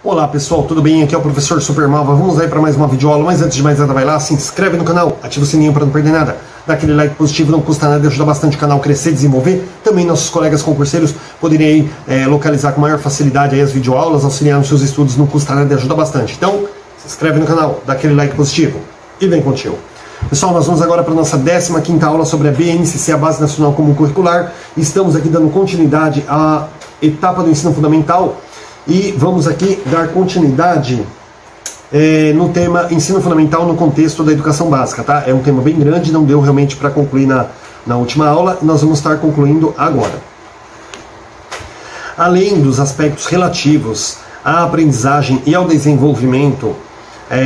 Olá pessoal, tudo bem? Aqui é o professor Supermalva. Vamos aí para mais uma videoaula, mas antes de mais nada vai lá, se inscreve no canal, ativa o sininho para não perder nada, dá aquele like positivo, não custa nada, ajuda bastante o canal a crescer, desenvolver. Também nossos colegas concurseiros poderem aí, localizar com maior facilidade aí as videoaulas, auxiliar nos seus estudos, não custa nada e ajuda bastante. Então, se inscreve no canal, dá aquele like positivo e vem contigo. Pessoal, nós vamos agora para a nossa 15ª aula sobre a BNCC, a Base Nacional Comum Curricular. Estamos aqui dando continuidade à etapa do ensino fundamental. E vamos aqui dar continuidade no tema ensino fundamental no contexto da educação básica, tá? É um tema bem grande, não deu realmente para concluir na última aula, nós vamos estar concluindo agora. Além dos aspectos relativos à aprendizagem e ao desenvolvimento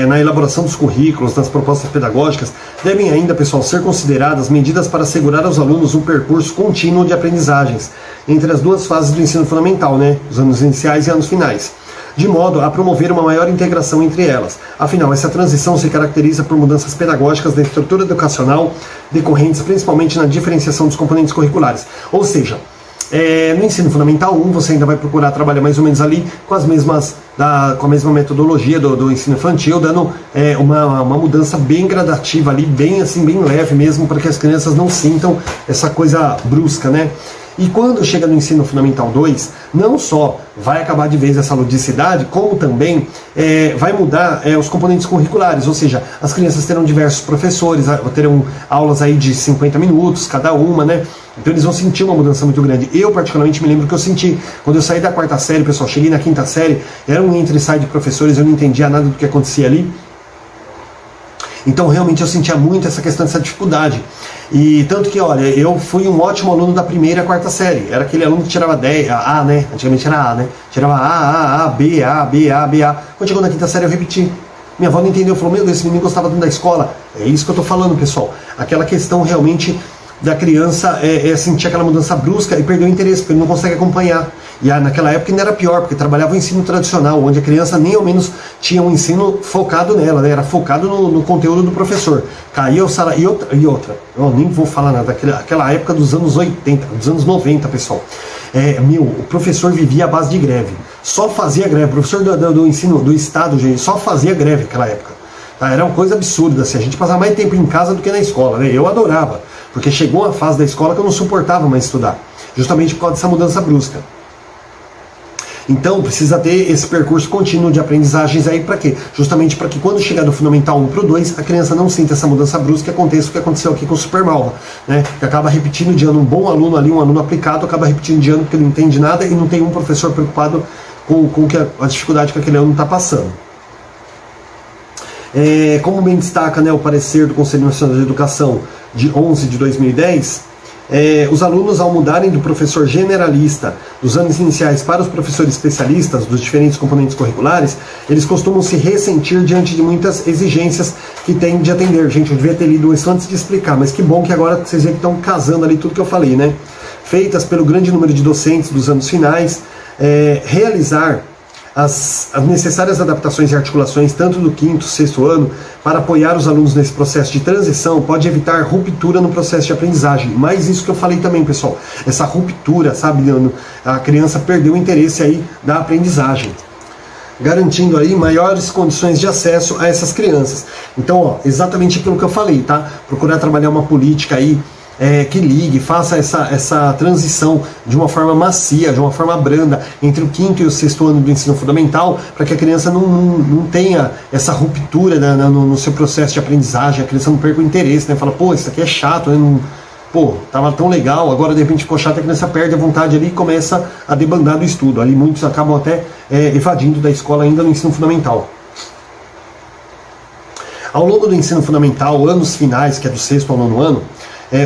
na elaboração dos currículos, nas propostas pedagógicas, devem ainda, pessoal, ser consideradas medidas para assegurar aos alunos um percurso contínuo de aprendizagens entre as duas fases do ensino fundamental, né, os anos iniciais e anos finais, de modo a promover uma maior integração entre elas. Afinal, essa transição se caracteriza por mudanças pedagógicas da estrutura educacional decorrentes principalmente na diferenciação dos componentes curriculares. Ou seja, no ensino fundamental 1 você ainda vai procurar trabalhar mais ou menos ali com a mesma metodologia do ensino infantil, dando uma mudança bem gradativa ali, bem leve mesmo, para que as crianças não sintam essa coisa brusca, né? E quando chega no ensino fundamental 2, não só vai acabar de vez essa ludicidade, como também vai mudar os componentes curriculares, ou seja, as crianças terão diversos professores, terão aulas aí de 50 minutos cada uma, né? Então eles vão sentir uma mudança muito grande. Eu particularmente me lembro que eu senti, quando eu saí da 4ª série, pessoal, cheguei na 5ª série, era um entra e sai de professores, eu não entendia nada do que acontecia ali. Então realmente eu sentia muito essa questão dessa dificuldade. E tanto que, olha, eu fui um ótimo aluno da 1ª e 4ª série. Era aquele aluno que tirava 10, A, né? Antigamente era A, né? Tirava A, B, A, B, A, B, A. Quando chegou na 5ª série eu repeti. Minha avó não entendeu, falou, meu Deus, esse menino gostava tanto da escola. É isso que eu tô falando, pessoal. Aquela questão realmente da criança sentir aquela mudança brusca e perder o interesse, porque ele não consegue acompanhar. E naquela época ainda era pior, porque trabalhava o ensino tradicional, onde a criança nem ao menos tinha um ensino focado nela, né? Era focado no conteúdo do professor. Caía o salário. E outra, eu nem vou falar nada, aquela época dos anos 80, dos anos 90, pessoal. O professor vivia à base de greve. Só fazia greve. O professor do ensino do Estado, gente, só fazia greve naquela época. Tá? Era uma coisa absurda, assim. A gente passava mais tempo em casa do que na escola, né? Eu adorava, porque chegou uma fase da escola que eu não suportava mais estudar, justamente por causa dessa mudança brusca. Então precisa ter esse percurso contínuo de aprendizagens aí para quê? Justamente para que quando chegar do Fundamental 1 para o 2, a criança não sinta essa mudança brusca e aconteça o que aconteceu aqui com o Supermalva, né? Que acaba repetindo de ano, um bom aluno ali, um aluno aplicado, acaba repetindo de ano porque não entende nada e não tem um professor preocupado com a dificuldade que aquele aluno está passando. Como bem destaca, né, o parecer do Conselho Nacional de Educação de 11 de 2010, os alunos, ao mudarem do professor generalista dos anos iniciais para os professores especialistas dos diferentes componentes curriculares, eles costumam se ressentir diante de muitas exigências que têm de atender. Gente, eu devia ter lido isso antes de explicar, mas que bom que agora vocês veem que estão casando ali tudo que eu falei, né? Feitas pelo grande número de docentes dos anos finais, realizar as necessárias adaptações e articulações, tanto do 5º, 6º ano, para apoiar os alunos nesse processo de transição, pode evitar ruptura no processo de aprendizagem. Mas isso que eu falei também, pessoal, essa ruptura, sabe, a criança perdeu o interesse aí da aprendizagem, garantindo aí maiores condições de acesso a essas crianças. Então, ó, exatamente aquilo que eu falei, tá? Procurar trabalhar uma política aí que ligue, faça essa transição de uma forma macia, de uma forma branda, entre o 5º e o 6º ano do ensino fundamental, para que a criança não tenha essa ruptura no seu processo de aprendizagem, a criança não perca o interesse, né? Fala, pô, isso aqui é chato, né? Pô, tava tão legal, agora de repente ficou chato, a criança perde a vontade ali e começa a debandar do estudo. Ali muitos acabam até evadindo da escola ainda no ensino fundamental. Ao longo do ensino fundamental, anos finais, que é do 6º ao 9º ano,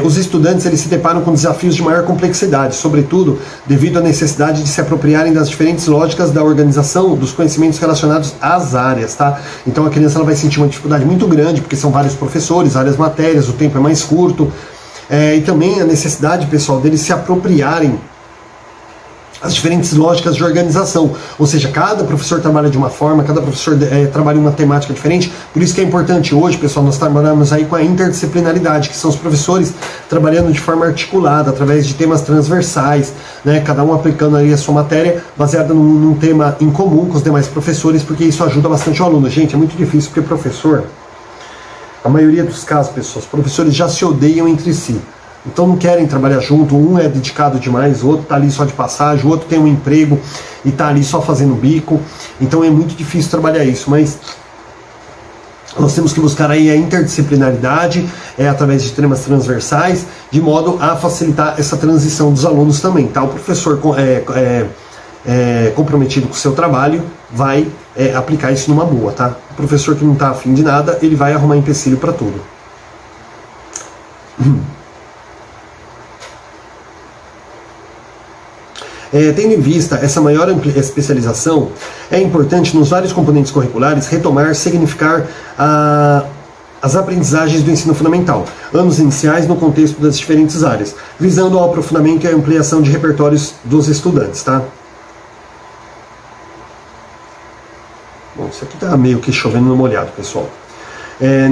os estudantes eles se deparam com desafios de maior complexidade, sobretudo devido à necessidade de se apropriarem das diferentes lógicas da organização dos conhecimentos relacionados às áreas, tá? Então a criança ela vai sentir uma dificuldade muito grande, porque são vários professores, várias matérias, o tempo é mais curto, e também a necessidade, pessoal, deles se apropriarem as diferentes lógicas de organização, ou seja, cada professor trabalha de uma forma, cada professor trabalha uma temática diferente, por isso que é importante hoje, pessoal, nós trabalhamos aí com a interdisciplinaridade, que são os professores trabalhando de forma articulada, através de temas transversais, né, cada um aplicando aí a sua matéria, baseada num tema em comum com os demais professores, porque isso ajuda bastante o aluno. Gente, é muito difícil, porque professor, a maioria dos casos, pessoal, os professores já se odeiam entre si. Então não querem trabalhar junto, um é dedicado demais, o outro está ali só de passagem, o outro tem um emprego e está ali só fazendo bico. Então é muito difícil trabalhar isso, mas nós temos que buscar aí a interdisciplinaridade através de temas transversais, de modo a facilitar essa transição dos alunos também. Tá? O professor comprometido com o seu trabalho vai aplicar isso numa boa. Tá? O professor que não está afim de nada, ele vai arrumar empecilho para tudo. Tendo em vista essa maior especialização, é importante nos vários componentes curriculares retomar, significar as aprendizagens do ensino fundamental, anos iniciais no contexto das diferentes áreas, visando ao aprofundamento e a ampliação de repertórios dos estudantes. Tá? Bom, isso aqui está meio que chovendo no molhado, pessoal.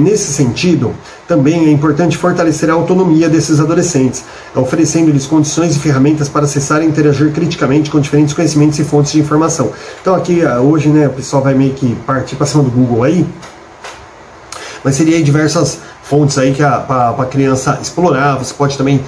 Nesse sentido, também é importante fortalecer a autonomia desses adolescentes, oferecendo-lhes condições e ferramentas para acessar e interagir criticamente com diferentes conhecimentos e fontes de informação. Então aqui, hoje, né, o pessoal vai meio que partir para cima do Google aí, mas seria aí diversas fontes aí que a criança explorar. Você pode também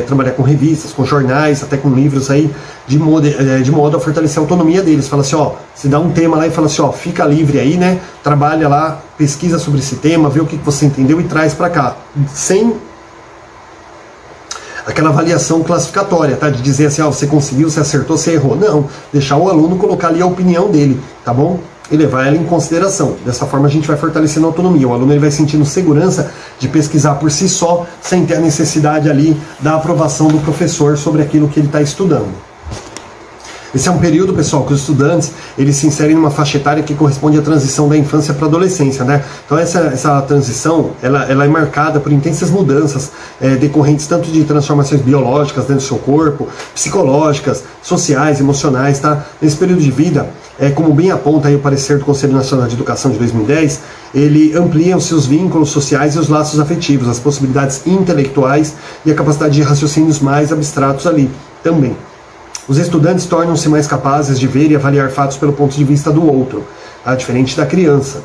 trabalhar com revistas, com jornais, até com livros aí, de modo a fortalecer a autonomia deles. Fala assim, ó, você dá um tema lá e fala assim, ó, fica livre aí, né, trabalha lá, pesquisa sobre esse tema, vê o que você entendeu e traz para cá, sem aquela avaliação classificatória, tá, de dizer assim, ó, você conseguiu, você acertou, você errou. Não, deixar o aluno colocar ali a opinião dele, tá bom? E levar ela em consideração. Dessa forma a gente vai fortalecendo a autonomia. O aluno ele vai sentindo segurança de pesquisar por si só, sem ter a necessidade ali da aprovação do professor sobre aquilo que ele está estudando. Esse é um período, pessoal, que os estudantes eles se inserem numa faixa etária que corresponde à transição da infância para a adolescência, né? Então essa transição ela é marcada por intensas mudanças decorrentes tanto de transformações biológicas dentro do seu corpo, psicológicas, sociais, emocionais, tá? Nesse período de vida, como bem aponta aí o parecer do Conselho Nacional de Educação de 2010, ele amplia os seus vínculos sociais e os laços afetivos, as possibilidades intelectuais e a capacidade de raciocínios mais abstratos ali também. Os estudantes tornam-se mais capazes de ver e avaliar fatos pelo ponto de vista do outro, diferente da criança,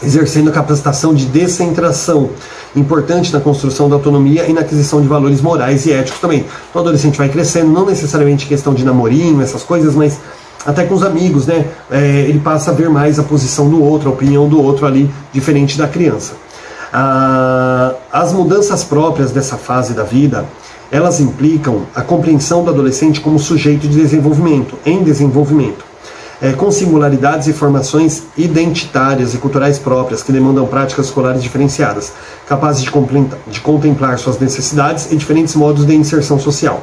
exercendo a capacitação de descentração, importante na construção da autonomia e na aquisição de valores morais e éticos também. Então o adolescente vai crescendo, não necessariamente questão de namorinho, essas coisas, mas até com os amigos, né? Ele passa a ver mais a posição do outro, a opinião do outro ali, diferente da criança. As mudanças próprias dessa fase da vida, elas implicam a compreensão do adolescente como sujeito de desenvolvimento, em desenvolvimento, com singularidades e formações identitárias e culturais próprias que demandam práticas escolares diferenciadas, capazes de contemplar suas necessidades e diferentes modos de inserção social.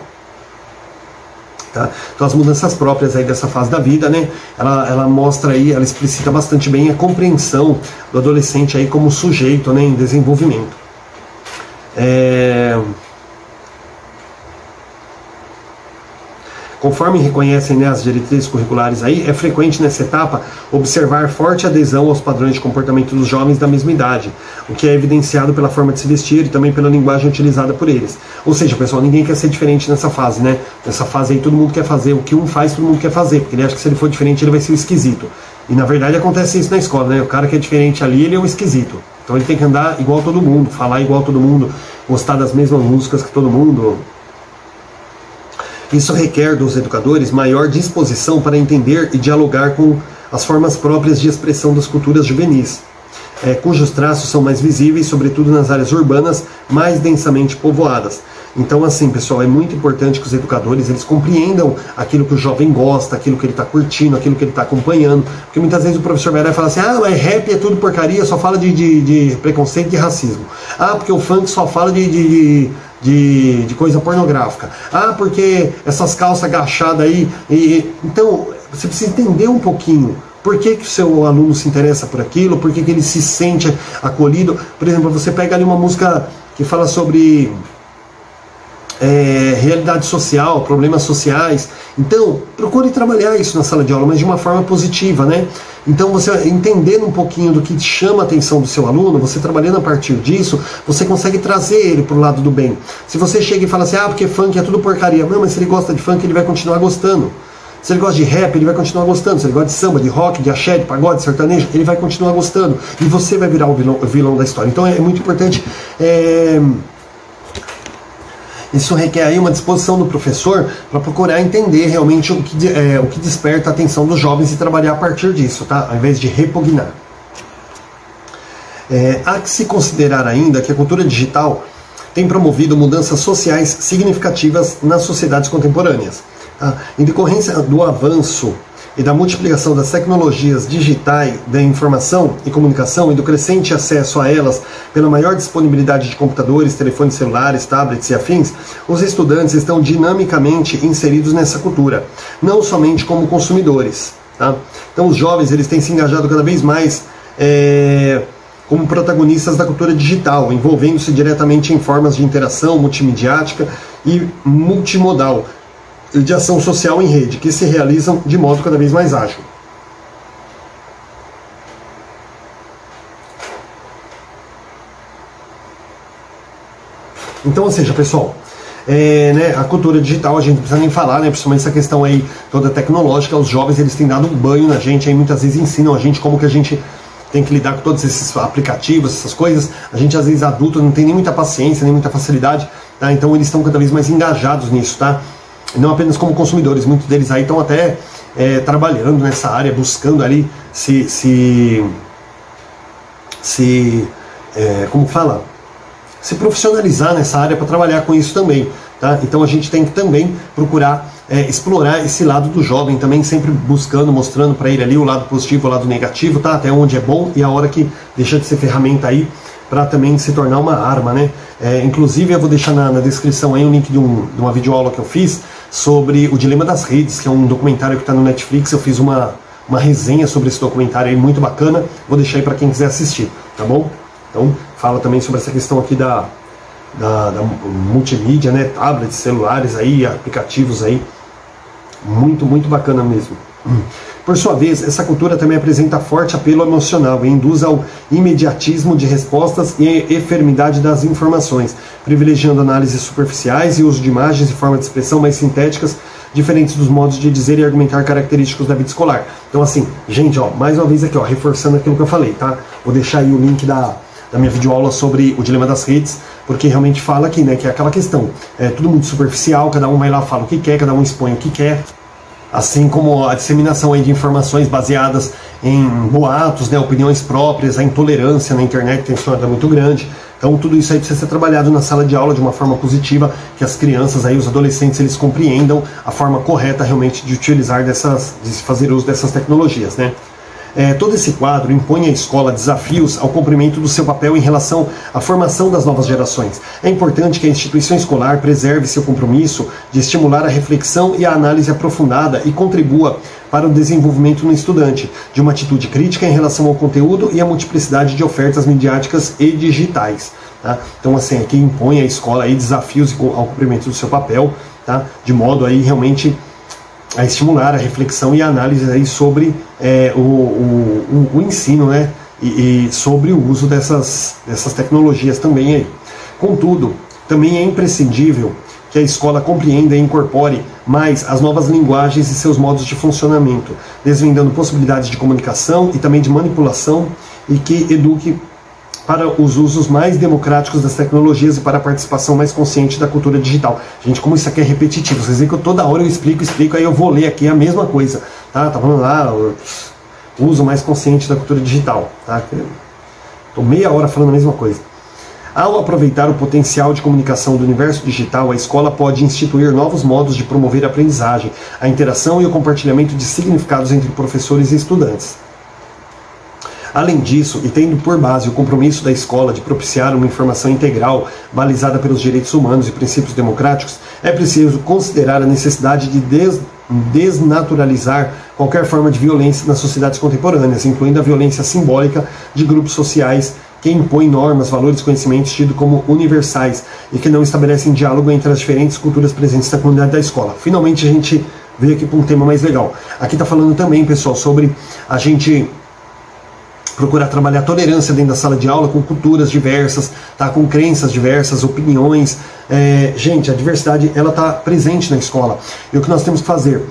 Tá? Então as mudanças próprias aí dessa fase da vida, né, ela mostra aí, ela explicita bastante bem a compreensão do adolescente aí como sujeito, né, em desenvolvimento. Conforme reconhecem, né, as diretrizes curriculares aí, é frequente nessa etapa observar forte adesão aos padrões de comportamento dos jovens da mesma idade, o que é evidenciado pela forma de se vestir e também pela linguagem utilizada por eles. Ou seja, pessoal, ninguém quer ser diferente nessa fase, né? Nessa fase aí todo mundo quer fazer o que um faz, todo mundo quer fazer, porque ele acha que se ele for diferente ele vai ser o esquisito. E na verdade acontece isso na escola, né? O cara que é diferente ali, ele é o esquisito. Então ele tem que andar igual a todo mundo, falar igual a todo mundo, gostar das mesmas músicas que todo mundo. Isso requer dos educadores maior disposição para entender e dialogar com as formas próprias de expressão das culturas juvenis, cujos traços são mais visíveis, sobretudo nas áreas urbanas mais densamente povoadas. Então, assim, pessoal, é muito importante que os educadores eles compreendam aquilo que o jovem gosta, aquilo que ele está curtindo, aquilo que ele está acompanhando, porque muitas vezes o professor vai lá e fala assim, mas rap é tudo porcaria, só fala de preconceito e racismo. Porque o funk só fala de coisa pornográfica. Porque essas calças agachadas aí. Então, você precisa entender um pouquinho por que o seu aluno se interessa por aquilo, por que ele se sente acolhido. Por exemplo, você pega ali uma música que fala sobre realidade social, problemas sociais. Então, procure trabalhar isso na sala de aula, mas de uma forma positiva, né? Então, você entendendo um pouquinho do que chama a atenção do seu aluno, você trabalhando a partir disso, você consegue trazer ele para o lado do bem. Se você chega e fala assim, porque funk é tudo porcaria, não, mas se ele gosta de funk, ele vai continuar gostando. Se ele gosta de rap, ele vai continuar gostando. Se ele gosta de samba, de rock, de axé, de pagode, de sertanejo, ele vai continuar gostando. E você vai virar o vilão da história. Então, é muito importante... Isso requer aí uma disposição do professor para procurar entender realmente o que desperta a atenção dos jovens e trabalhar a partir disso, tá? Ao invés de repugnar. Há que se considerar ainda que a cultura digital tem promovido mudanças sociais significativas nas sociedades contemporâneas. Tá? Em decorrência do avanço e da multiplicação das tecnologias digitais da informação e comunicação e do crescente acesso a elas pela maior disponibilidade de computadores, telefones celulares, tablets e afins, os estudantes estão dinamicamente inseridos nessa cultura, não somente como consumidores. Tá? Então os jovens eles têm se engajado cada vez mais como protagonistas da cultura digital, envolvendo-se diretamente em formas de interação multimediática e multimodal, de ação social em rede, que se realizam de modo cada vez mais ágil. Então, ou seja, pessoal, a cultura digital, a gente não precisa nem falar, né, principalmente essa questão aí toda tecnológica, os jovens eles têm dado um banho na gente, aí muitas vezes ensinam a gente como que a gente tem que lidar com todos esses aplicativos, essas coisas. A gente às vezes adulto não tem nem muita paciência, nem muita facilidade, tá? Então eles estão cada vez mais engajados nisso, tá? Não apenas como consumidores, muitos deles aí estão até trabalhando nessa área, buscando ali se profissionalizar nessa área para trabalhar com isso também, tá? Então a gente tem que também procurar explorar esse lado do jovem também, sempre buscando, mostrando para ele ali o lado positivo, o lado negativo, tá? Até onde é bom e a hora que deixa de ser ferramenta aí para também se tornar uma arma, né? Inclusive eu vou deixar na descrição aí um link de uma videoaula que eu fiz sobre o Dilema das Redes, que é um documentário que está no Netflix. Eu fiz uma resenha sobre esse documentário aí, muito bacana. Vou deixar aí para quem quiser assistir, tá bom? Então, fala também sobre essa questão aqui da multimídia, né? Tablets, celulares aí, aplicativos aí. Muito, muito bacana mesmo. Por sua vez, essa cultura também apresenta forte apelo emocional e induz ao imediatismo de respostas e enfermidade das informações, privilegiando análises superficiais e uso de imagens e formas de expressão mais sintéticas, diferentes dos modos de dizer e argumentar característicos da vida escolar. Então assim, gente, mais uma vez aqui, reforçando aquilo que eu falei, tá? Vou deixar aí o link da minha videoaula sobre o dilema das redes, porque realmente fala aqui, né, que é aquela questão, tudo muito superficial, cada um vai lá, fala o que quer, cada um expõe o que quer, assim como a disseminação aí de informações baseadas em boatos, né, opiniões próprias, a intolerância na internet tem se tornado muito grande. Então tudo isso aí precisa ser trabalhado na sala de aula de uma forma positiva, que as crianças aí, os adolescentes, eles compreendam a forma correta realmente de utilizar de fazer uso dessas tecnologias, né? Todo esse quadro impõe à escola desafios ao cumprimento do seu papel em relação à formação das novas gerações. É importante que a instituição escolar preserve seu compromisso de estimular a reflexão e a análise aprofundada e contribua para o desenvolvimento no estudante de uma atitude crítica em relação ao conteúdo e à multiplicidade de ofertas midiáticas e digitais. Tá? Então, assim, aqui impõe à escola aí desafios ao cumprimento do seu papel, tá? De modo aí realmente a estimular a reflexão e a análise aí sobre o ensino, né? E sobre o uso dessas tecnologias também aí. Contudo, também é imprescindível que a escola compreenda e incorpore mais as novas linguagens e seus modos de funcionamento, desvendando possibilidades de comunicação e também de manipulação, e que eduque para os usos mais democráticos das tecnologias e para a participação mais consciente da cultura digital. Gente, como isso aqui é repetitivo, vocês veem que toda hora eu explico, aí eu vou ler aqui a mesma coisa, tá? Tá falando lá, o uso mais consciente da cultura digital, tá? Tô meia hora falando a mesma coisa. Ao aproveitar o potencial de comunicação do universo digital, a escola pode instituir novos modos de promover a aprendizagem, a interação e o compartilhamento de significados entre professores e estudantes. Além disso, e tendo por base o compromisso da escola de propiciar uma informação integral, balizada pelos direitos humanos e princípios democráticos, é preciso considerar a necessidade de desnaturalizar qualquer forma de violência nas sociedades contemporâneas, incluindo a violência simbólica de grupos sociais que impõe normas, valores, conhecimentos tidos como universais e que não estabelecem diálogo entre as diferentes culturas presentes na comunidade da escola. Finalmente a gente veio aqui para um tema mais legal. Aqui está falando também, pessoal, sobre a gente procurar trabalhar a tolerância dentro da sala de aula com culturas diversas, tá? Com crenças diversas, opiniões. Gente, a diversidade ela está presente na escola. E o que nós temos que fazer?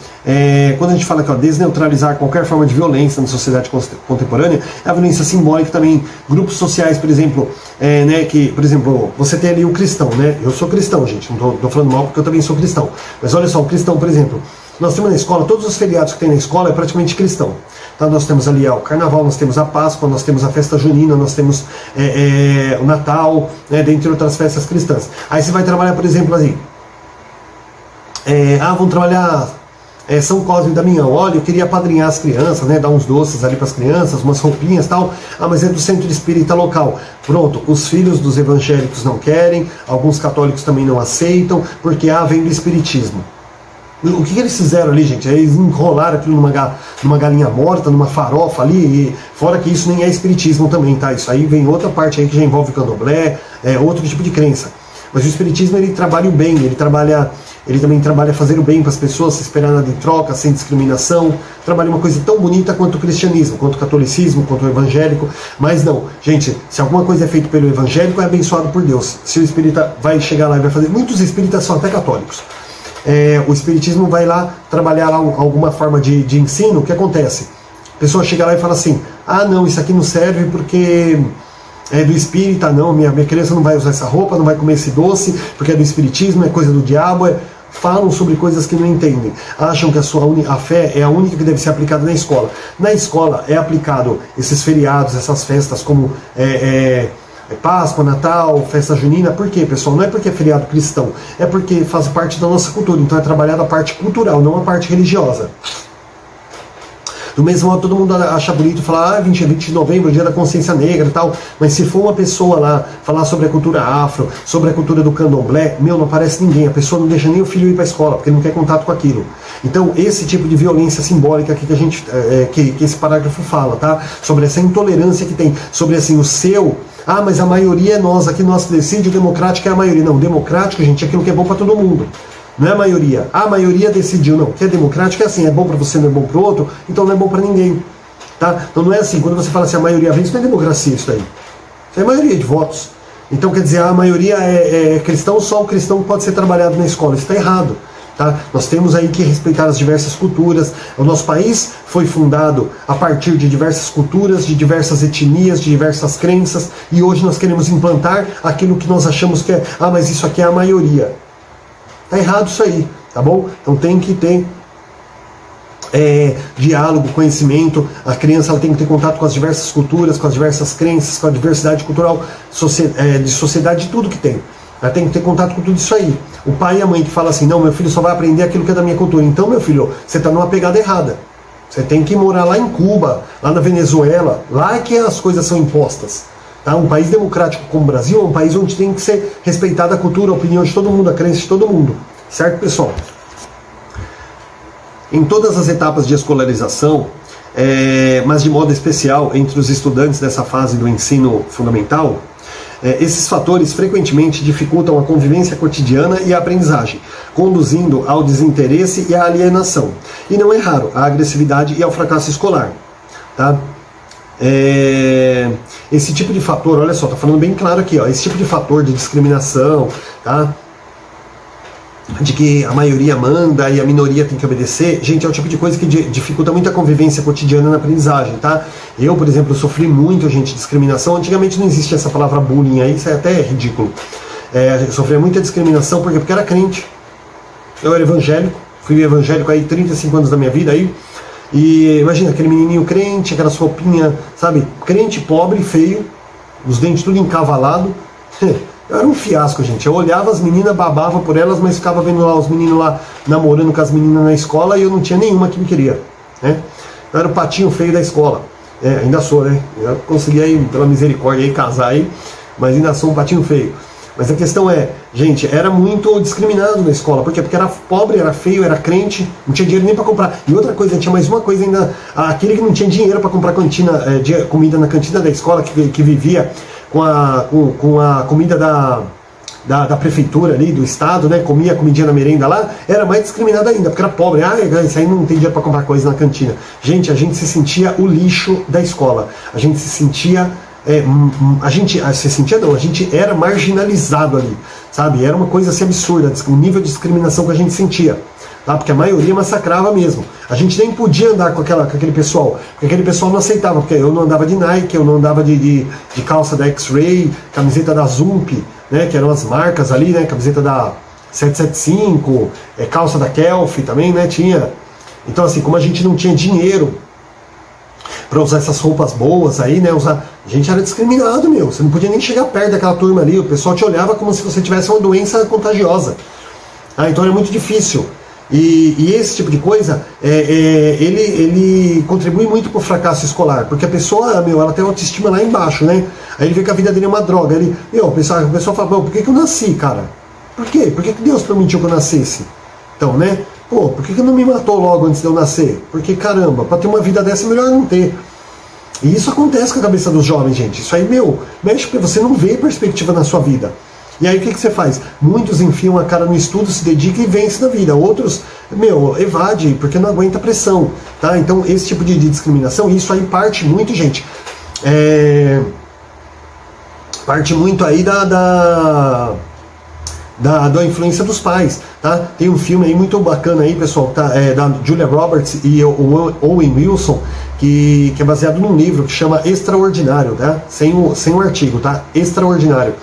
Quando a gente fala aqui, ó, desneutralizar qualquer forma de violência na sociedade contemporânea, é a violência simbólica também. Grupos sociais, por exemplo, né, que, por exemplo, você tem ali o cristão, né? Eu sou cristão, gente, não estou falando mal porque eu também sou cristão. Mas olha só, o cristão, por exemplo, nós temos na escola, todos os feriados que tem na escola é praticamente cristão. Então nós temos ali o Carnaval, nós temos a Páscoa, nós temos a festa junina, nós temos o Natal, né, dentre outras festas cristãs. Aí você vai trabalhar, por exemplo, assim, vamos trabalhar São Cosme e Damião. Olha, eu queria apadrinhar as crianças, né, dar uns doces ali para as crianças, umas roupinhas e tal. Mas é do centro espírita local. Pronto, os filhos dos evangélicos não querem, alguns católicos também não aceitam, porque vem do espiritismo. O que eles fizeram ali, gente? Eles enrolaram aquilo numa galinha morta, numa farofa ali, e fora que isso nem é espiritismo também, tá? Isso aí vem outra parte aí que já envolve candomblé, outro tipo de crença. Mas o espiritismo, ele trabalha o bem, ele também trabalha fazer o bem para as pessoas, sem esperar nada em troca, sem discriminação. Trabalha uma coisa tão bonita quanto o cristianismo, quanto o catolicismo, quanto o evangélico. Mas não, gente, se alguma coisa é feita pelo evangélico, é abençoado por Deus. Se o espírita vai chegar lá e vai fazer... Muitos espíritas são até católicos. O espiritismo vai lá trabalhar lá alguma forma de ensino. O que acontece? A pessoa chega lá e fala assim: não, isso aqui não serve porque é do espírita, não, minha criança não vai usar essa roupa, não vai comer esse doce, porque é do espiritismo, é coisa do diabo. Falam sobre coisas que não entendem. Acham que a fé é a única que deve ser aplicada na escola. Na escola é aplicado esses feriados, essas festas como Páscoa, Natal, festa junina. Por quê, pessoal? Não é porque é feriado cristão, é porque faz parte da nossa cultura. Então é trabalhada a parte cultural, não a parte religiosa. Do mesmo modo, todo mundo acha bonito falar 20 de novembro, dia da consciência negra e tal, mas se for uma pessoa lá falar sobre a cultura afro, sobre a cultura do candomblé, não aparece ninguém, a pessoa não deixa nem o filho ir para a escola, porque não quer contato com aquilo. Então, esse tipo de violência simbólica aqui que esse parágrafo fala, tá? Sobre essa intolerância que tem, sobre assim, o seu... mas a maioria é nós, aqui nós que decide, o democrático é a maioria. Não, democrático, gente, é aquilo que é bom para todo mundo. Não é a maioria. A maioria decidiu, não. Que é democrático é assim, é bom para você, não é bom para o outro, então não é bom para ninguém. Tá? Então não é assim, quando você fala assim, a maioria vem, isso não é democracia, isso daí. Isso é a maioria de votos. Então quer dizer, a maioria é cristão, só o cristão pode ser trabalhado na escola. Isso está errado. Tá? Nós temos aí que respeitar as diversas culturas. O nosso país foi fundado a partir de diversas culturas, de diversas etnias, de diversas crenças, e hoje nós queremos implantar aquilo que nós achamos que é, mas isso aqui é a maioria. Tá errado isso aí, tá bom? Então tem que ter diálogo, conhecimento. A criança ela tem que ter contato com as diversas culturas, com as diversas crenças, com a diversidade cultural, de sociedade, de tudo que tem. Ela tem que ter contato com tudo isso aí. O pai e a mãe que falam assim, não, meu filho só vai aprender aquilo que é da minha cultura. Então, meu filho, você está numa pegada errada. Você tem que morar lá em Cuba, lá na Venezuela, lá que as coisas são impostas. Tá? Um país democrático como o Brasil é um país onde tem que ser respeitada a cultura, a opinião de todo mundo, a crença de todo mundo. Certo, pessoal? Em todas as etapas de escolarização, mas de modo especial entre os estudantes dessa fase do ensino fundamental, esses fatores frequentemente dificultam a convivência cotidiana e a aprendizagem, conduzindo ao desinteresse e à alienação. E não é raro a agressividade e ao fracasso escolar. Tá? Esse tipo de fator, olha só, tá falando bem claro aqui, ó, esse tipo de fator de discriminação, tá? De que a maioria manda e a minoria tem que obedecer, gente, é o tipo de coisa que dificulta muito a convivência cotidiana na aprendizagem, tá? Eu, por exemplo, sofri muito, gente, discriminação. Antigamente não existia essa palavra bullying aí, isso é até ridículo. Eu sofria muita discriminação porque era crente. Eu era evangélico, fui evangélico aí 35 anos da minha vida aí. E imagina, aquele menininho crente, aquelas roupinhas, sabe? Crente, pobre, feio, os dentes tudo encavalado. Eu era um fiasco, gente. Eu olhava as meninas, babava por elas, mas ficava vendo lá os meninos lá namorando com as meninas na escola e eu não tinha nenhuma que me queria, né? Eu era o patinho feio da escola. Ainda sou, né? Eu consegui aí, pela misericórdia, aí, casar aí, mas ainda sou um patinho feio. Mas a questão gente, era muito discriminado na escola. Por quê? Porque era pobre, era feio, era crente, não tinha dinheiro nem para comprar. E outra coisa, tinha mais uma coisa ainda, aquele que não tinha dinheiro para comprar comida na cantina da escola, que vivia com a comida da prefeitura ali, do estado, né, comia a comidinha na merenda lá, era mais discriminado ainda, porque era pobre. Isso aí não tem dinheiro para comprar coisa na cantina. Gente, a gente se sentia o lixo da escola. A gente se sentia... a gente era marginalizado ali, sabe? Era uma coisa assim absurda, o nível de discriminação que a gente sentia, tá? Porque a maioria massacrava mesmo. A gente nem podia andar com aquele pessoal, porque aquele pessoal não aceitava, porque eu não andava de Nike, eu não andava de calça da X-Ray, camiseta da Zump, né, que eram as marcas ali, né, camiseta da 775, calça da Kelf também, né, tinha. Então assim, como a gente não tinha dinheiro para usar essas roupas boas aí, né, a gente era discriminado, meu, você não podia nem chegar perto daquela turma ali, o pessoal te olhava como se você tivesse uma doença contagiosa. Então era muito difícil. E esse tipo de coisa, ele contribui muito para o fracasso escolar, porque a pessoa, ela tem autoestima lá embaixo, né? Aí ele vê que a vida dele é uma droga. O pessoal fala, por que eu nasci, cara? Por quê? Por que Deus permitiu que eu nascesse? Então, né? Por que não me matou logo antes de eu nascer? Porque, caramba, para ter uma vida dessa é melhor não ter. E isso acontece com a cabeça dos jovens, gente. Isso aí, mexe porque você não vê perspectiva na sua vida. E aí o que você faz? Muitos enfiam a cara no estudo, se dedicam e vencem na vida. Outros, evade, porque não aguenta a pressão. Tá? Então esse tipo de discriminação, isso aí parte muito, gente. Parte muito aí da influência dos pais. Tá? Tem um filme aí muito bacana aí, pessoal, tá? Da Julia Roberts e o Owen Wilson, que é baseado num livro que chama Extraordinário, tá? Sem o artigo, tá? Extraordinário.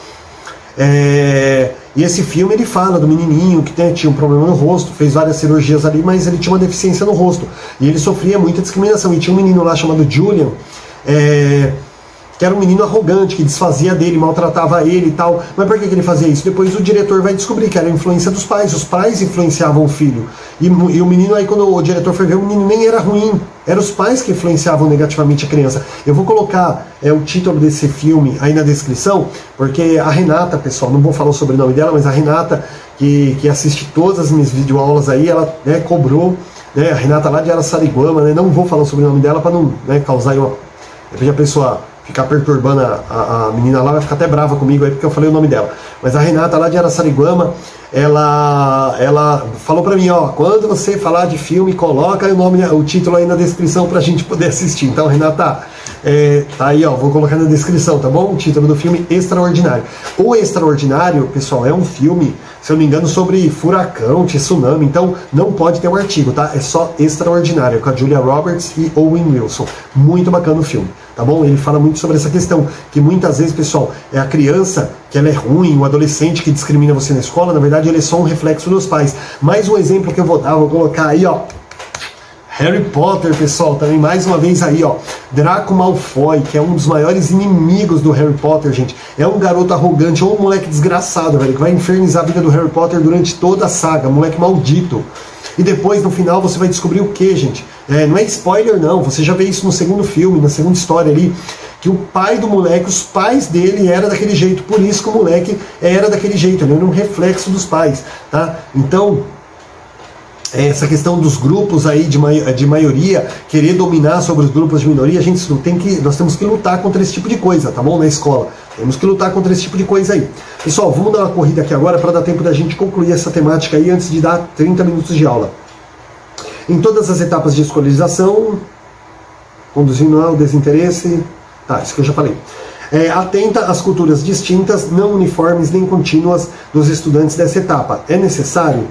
E esse filme ele fala do menininho que tinha um problema no rosto, fez várias cirurgias ali, mas ele tinha uma deficiência no rosto e ele sofria muita discriminação. E tinha um menino lá chamado Julian, que era um menino arrogante, que desfazia dele, maltratava ele e tal. Mas por que ele fazia isso? Depois o diretor vai descobrir que era a influência dos pais. Os pais influenciavam o filho. E o menino aí, quando o diretor foi ver, o menino nem era ruim. Eram os pais que influenciavam negativamente a criança. Eu vou colocar o título desse filme aí na descrição, porque a Renata, pessoal, não vou falar o sobrenome dela, mas a Renata, que assiste todas as minhas videoaulas aí, ela cobrou, né, a Renata lá de Araçariguama, né, não vou falar o sobrenome dela para não causar uma... Depois a pessoa ficar perturbando a menina lá, vai ficar até brava comigo aí porque eu falei o nome dela. Mas a Renata lá de Araçariguama, ela falou pra mim, quando você falar de filme, coloca o título aí na descrição pra gente poder assistir. Então, Renata, tá aí, vou colocar na descrição, tá bom? O título do filme Extraordinário. O Extraordinário, pessoal, é um filme, se eu não me engano, sobre furacão, tsunami, então não pode ter um artigo, tá? É só Extraordinário, com a Julia Roberts e Owen Wilson. Muito bacana o filme, tá bom? Ele fala muito sobre essa questão, que muitas vezes, pessoal, a criança, que ela é ruim, o adolescente que discrimina você na escola, na verdade ele é só um reflexo dos pais. Mais um exemplo que eu vou dar, vou colocar aí, Harry Potter, pessoal, também mais uma vez aí, Draco Malfoy, que é um dos maiores inimigos do Harry Potter, gente. É um garoto arrogante, ou um moleque desgraçado, velho, que vai infernizar a vida do Harry Potter durante toda a saga, moleque maldito. E depois, no final, você vai descobrir o que, gente? Não é spoiler, não, você já vê isso no segundo filme, na segunda história ali, que o pai do moleque, os pais dele eram daquele jeito, por isso que o moleque era daquele jeito, ele era um reflexo dos pais, tá? Então, essa questão dos grupos aí de maioria querer dominar sobre os grupos de minoria, nós temos que lutar contra esse tipo de coisa, tá bom? Na escola, temos que lutar contra esse tipo de coisa aí. Pessoal, vamos dar uma corrida aqui agora para dar tempo da gente concluir essa temática aí antes de dar 30 minutos de aula. Em todas as etapas de escolarização, conduzindo ao desinteresse, isso que eu já falei. Atenta às culturas distintas, não uniformes nem contínuas dos estudantes dessa etapa. É necessário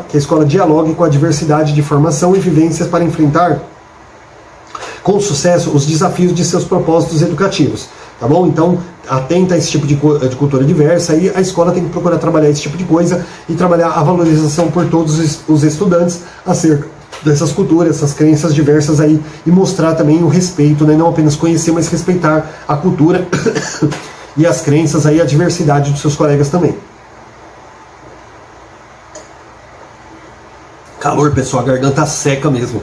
que a escola dialogue com a diversidade de formação e vivências para enfrentar com sucesso os desafios de seus propósitos educativos. Tá bom? Então, atenta a esse tipo de cultura diversa, e a escola tem que procurar trabalhar esse tipo de coisa e trabalhar a valorização por todos os estudantes acerca dessas culturas, essas crenças diversas aí, e mostrar também o respeito, né? Não apenas conhecer, mas respeitar a cultura e as crenças aí, a diversidade dos seus colegas também. Calor, pessoal, a garganta seca mesmo.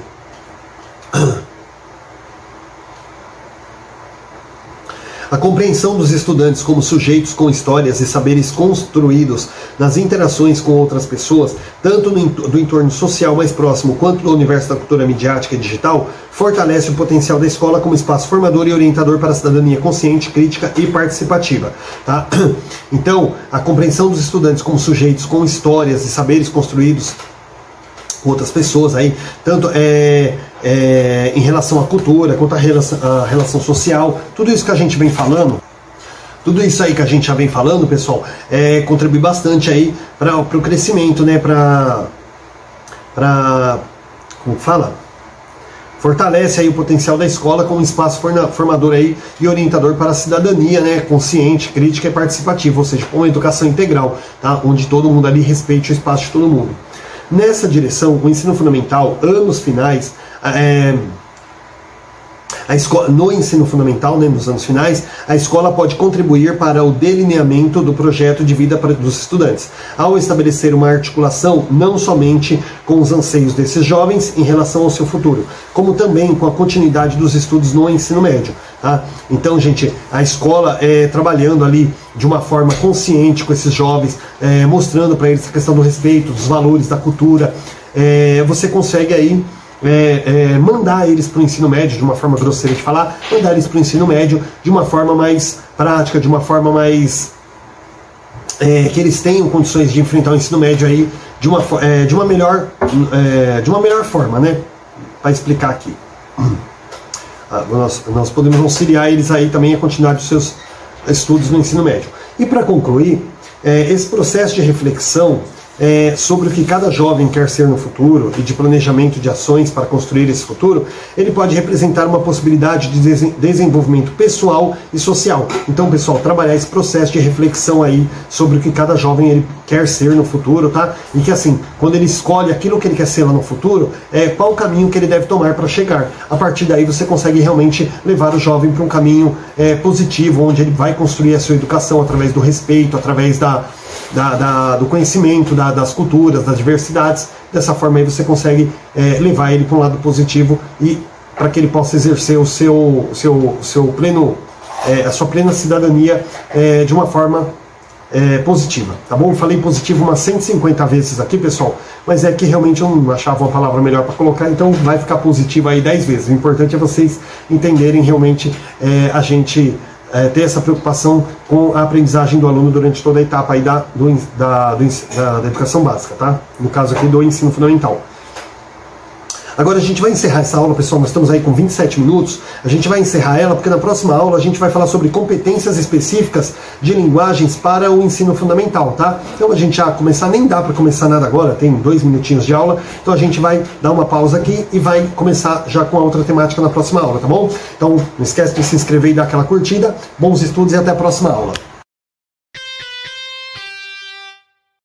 A compreensão dos estudantes como sujeitos com histórias e saberes construídos nas interações com outras pessoas, tanto do entorno social mais próximo quanto do universo da cultura midiática e digital, fortalece o potencial da escola como espaço formador e orientador para a cidadania consciente, crítica e participativa. Tá? Então, a compreensão dos estudantes como sujeitos com histórias e saberes construídos com outras pessoas, aí, tanto em relação à cultura, quanto à relação social, tudo isso que a gente vem falando, tudo isso aí que a gente já vem falando, pessoal, contribui bastante aí para o crescimento, né, como fala? Fortalece aí o potencial da escola como espaço formador aí e orientador para a cidadania, né, consciente, crítica e participativa, ou seja, uma educação integral, tá, onde todo mundo ali respeite o espaço de todo mundo. Nessa direção, o ensino fundamental, anos finais, no ensino fundamental, né, nos anos finais, a escola pode contribuir para o delineamento do projeto de vida dos estudantes, ao estabelecer uma articulação não somente com os anseios desses jovens em relação ao seu futuro, como também com a continuidade dos estudos no ensino médio. Tá? Então, gente, a escola trabalhando ali de uma forma consciente com esses jovens, mostrando para eles a questão do respeito, dos valores, da cultura, você consegue aí mandar eles para o ensino médio, de uma forma grosseira de falar, mandar eles para o ensino médio de uma forma mais prática, de uma forma mais que eles tenham condições de enfrentar o ensino médio aí de uma melhor forma, né? Para explicar aqui, nós podemos auxiliar eles aí também a continuar os seus estudos no ensino médio. E para concluir, esse processo de reflexão sobre o que cada jovem quer ser no futuro e de planejamento de ações para construir esse futuro, ele pode representar uma possibilidade de desenvolvimento pessoal e social. Então, pessoal, trabalhar esse processo de reflexão aí sobre o que cada jovem ele quer ser no futuro, tá? E que assim, quando ele escolhe aquilo que ele quer ser lá no futuro, qual o caminho que ele deve tomar para chegar. A partir daí você consegue realmente levar o jovem para um caminho positivo, onde ele vai construir a sua educação através do respeito, através do conhecimento, das culturas, das diversidades. Dessa forma aí você consegue levar ele para um lado positivo e para que ele possa exercer a sua plena cidadania de uma forma positiva, tá bom? Falei positivo umas 150 vezes aqui, pessoal, mas é que realmente eu não achava uma palavra melhor para colocar, então vai ficar positivo aí 10 vezes. O importante é vocês entenderem realmente a gente ter essa preocupação com a aprendizagem do aluno durante toda a etapa aí da educação básica, tá? No caso aqui do ensino fundamental. Agora a gente vai encerrar essa aula, pessoal, nós estamos aí com 27 minutos, a gente vai encerrar ela porque na próxima aula a gente vai falar sobre competências específicas de linguagens para o ensino fundamental, tá? Então a gente já começar, nem dá para começar nada agora, tem 2 minutinhos de aula, então a gente vai dar uma pausa aqui e vai começar já com a outra temática na próxima aula, tá bom? Então não esquece de se inscrever e dar aquela curtida, bons estudos e até a próxima aula.